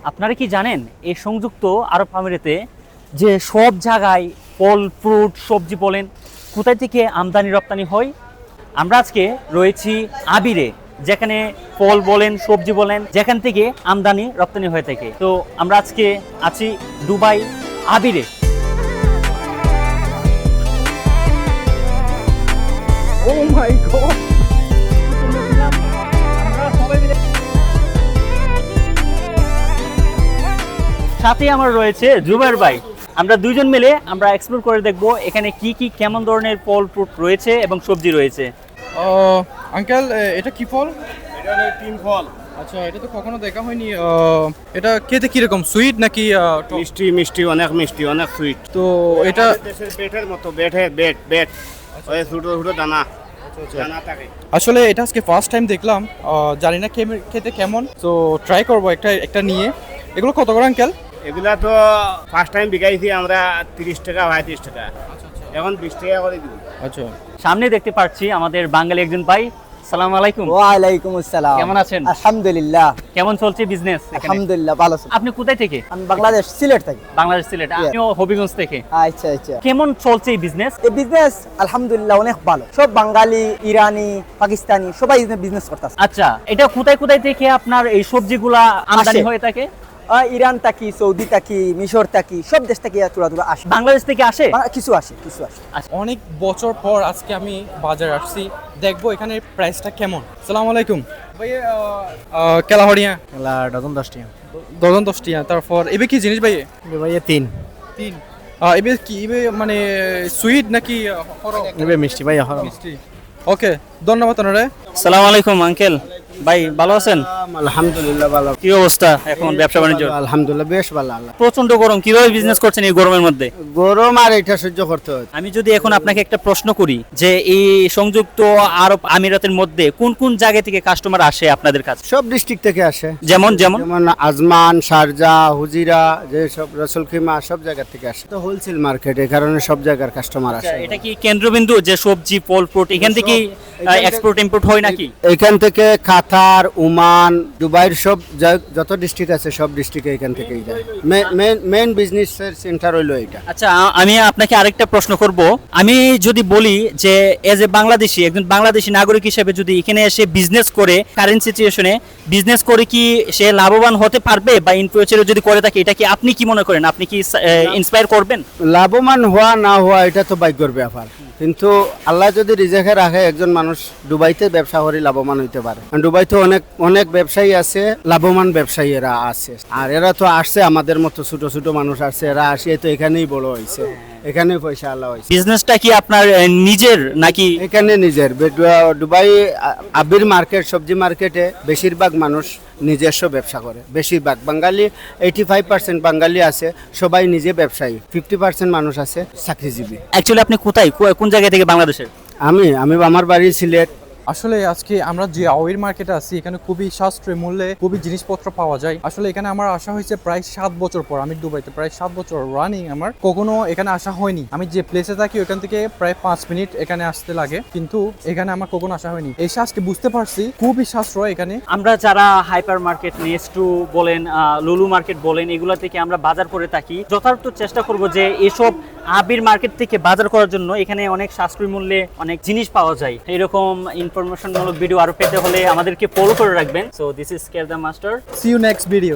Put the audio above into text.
আপনারা কি জানেন এই সংযুক্ত আরব আমিরাতে যে সব জায়গায় ফল ফ্রুট সবজি বলেন কোথায় থেকে আমদানি রপ্তানি হয়? আমরা আজকে রয়েছি আবিরে, যেখানে ফল বলেন সবজি বলেন যেখান থেকে আমদানি রপ্তানি হয়ে থাকে। তো আমরা আজকে আছি দুবাই আবিরে। ও মাই গড, সাথে আমার রয়েছে জুবাইর ভাই। আমরা দুইজন মিলে আমরা এক্সপ্লোর করে দেখব এখানে কি কি কেমন ধরনের ফল ফ্রুট রয়েছে এবং সবজি রয়েছে। আঙ্কেল, এটা কি ফল? এটা হলো তিন ফল। আচ্ছা, এটা তো কখনো দেখা হয়নি। এটা খেতে কিরকম, সুইট নাকি টক? মিষ্টি মিষ্টি, অনেক মিষ্টি, অনেক সুইট। তো এটা দেশের বেটের মতো, বেট ওই ছোট ছোট দানা দানা থাকে। আসলে এটা আজকে ফার্স্ট টাইম দেখলাম, জানি না খেতে কেমন, তো ট্রাই করবো একটা নিয়ে। এগুলো কত করে আঙ্কেল? এগুলা তো ফার্স্ট টাইম বিকাইছি আমরা 30 টাকা 35 টাকা, এখন 20 টাকা করে দিব। আচ্ছা, সামনে দেখতে পাচ্ছি আমাদের বাঙালি একজন ভাই। সালাম আলাইকুম। ওয়ালাইকুম আসসালাম। কেমন আছেন? আলহামদুলিল্লাহ। কেমন চলছে বিজনেস? আলহামদুলিল্লাহ ভালো আছে। আপনি কোথায় থেকে? আমি বাংলাদেশ সিলেট থাকি। বাংলাদেশ সিলেট। আমিও হবিগঞ্জ থেকে। আচ্ছা আচ্ছা। কেমন চলছে এই বিজনেস? এই বিজনেস আলহামদুলিল্লাহ অনেক ভালো। সব বাঙালি, ইরানি, পাকিস্তানি সবাই বিজনেস করতেছে। আচ্ছা, এটা কোথায় কোথায় থেকে আপনার এই সবজিগুলা আমদানি আসে। হয়ে থাকে? ইরান থাকি, সৌদি থাকি, মিশর থাকি, সব দেশ থেকে চূড়া আসে। বাংলাদেশ থেকে আসে? কিছু আসে, কিছু আসে। অনেক বছর পর আজকে আমি বাজার আসছি, দেখবো এখানে প্রাইসটা কেমন। সালাম আলাইকুম ভাই। কেলা হরিয়া ডজন 10 টাকা ডজন 10 টাকা। তারপর এবে কি জিনিস ভাই? ভাইয়া তিন এবে কি মানে সুইট নাকি এবার মিষ্টি ভাইয়া মিষ্টি? ওকে, ধন্যবাদ ওনারে। সালাম আলাইকুম আঙ্কেল। ভাই ভালো আছেন? আলহামদুলিল্লাহ ভালো। কি অবস্থা এখন ব্যবসা বাণিজ্য? আলহামদুলিল্লাহ বেশ ভালো। আল্লাহ প্রচন্ড গরম, কিভাবে বিজনেস করছেন এই গরমের মধ্যে? গরম আর এটা সহ্য করতে হয়। আমি যদি এখন আপনাকে একটা প্রশ্ন করি যে এই সংযুক্ত আরব আমিরাতের মধ্যে কোন কোন জায়গা থেকে কাস্টমার আসে আপনাদের কাছে? সব ডিস্ট্রিক্ট থেকে আসে, যেমন যেমন যেমন আজমান, শারজা, হুজিরা, যে সব রসুলখিমা সব জায়গা থেকে আসে। তো হোলসেল মার্কেট, এই কারণে সব জায়গার কাস্টমার আসে। এটা কি কেন্দ্রবিন্দু যে সবজি ফল ফ্রুট এখান থেকে এক্সপোর্ট ইম্পোর্ট হয় নাকি? এখান থেকে কাতার, ওমান, দুবাইয়ের সব যত ডিস্ট্রিক্ট আছে সব ডিস্ট্রিক্টে এখান থেকেই যায়। মেইন বিজনেসের সেন্টার হইলো এটা। আচ্ছা, আমি আপনাকে আরেকটা প্রশ্ন করব। আমি যদি বলি যে এজ এ বাংলাদেশি, একজন বাংলাদেশি নাগরিক হিসেবে যদি এখানে এসে বিজনেস করে কারেন্ট সিচুয়েশনে বিজনেস করে কি সে লাভবান হতে পারবে বা ইন ফিউচারে যদি করে থাকে, এটা কি আপনি কি মনে করেন? আপনি কি ইন্সপায়ার করবেন? লাভবান হওয়া না হওয়া এটা তো ভাগ্যের ব্যাপার, কিন্তু আল্লাহ যদি রিজেকে রাখে একজন মানুষ দুবাইতে ব্যবসা করে লাভবান হইতে পারে। দুবাইতে অনেক অনেক ব্যবসায়ী আছে, লাভবান ব্যবসায়ী এরা আছে। আর এরা তো আসছে আমাদের মতো ছোট ছোট মানুষ আসছে, এরা আসিয়ে তো এখানেই বড় হয়েছে, এখানেই পয়সা আল্লাহ হয়েছে। বিজনেসটা কি আপনার নিজের নাকি? এখানে নিজের। দুবাই আবির মার্কেট, সবজি মার্কেটে বেশিরভাগ মানুষ নিজস্ব ব্যবসা করে। বেশিরভাগ বাঙালি, 85% বাঙালি আছে, সবাই নিজে ব্যবসায়ী। 50% মানুষ আছে চাকরিজীবী। অ্যাকচুয়ালি আপনি কোথায়, কোন জায়গা থেকে বাংলাদেশের? আমি আমার বাড়ি সিলেট। আসলে আজকে আমরা যে আওয়ির মার্কেটে আছি, এখানে খুবই সাশ্রয়ী মূল্যে খুবই জিনিসপত্র পাওয়া যায়। আসলে এখানে আমার আসা হয়েছে প্রায় 7 বছর পর। আমি দুবাইতে প্রায় 7 বছর রানিং, আমার কখনো এখানে আসা হয়নি। আমি যে প্লেসে থাকি ওখান থেকে প্রায় 5 মিনিট এখানে আসতে লাগে, কিন্তু এখানে আমার কখনো আসা হয়নি। এই আজকে বুঝতে পারছি খুবই সাশ্রয় এখানে। আমরা যারা হাইপার মার্কেট, নেস্টু বলেন, লুলু মার্কেট বলেন, এগুলা থেকে আমরা বাজার করে থাকি, যথার্থ চেষ্টা করব যে এসব আবির মার্কেট থেকে বাজার করার জন্য এখানে অনেক সাশ্রয়ী মূল্যে অনেক জিনিস পাওয়া যায়। এরকম ইনফরমেশনমূলক ভিডিও আরো পেতে হলে আমাদেরকে ফলো করে রাখবেন। So this is care the master. See you next video.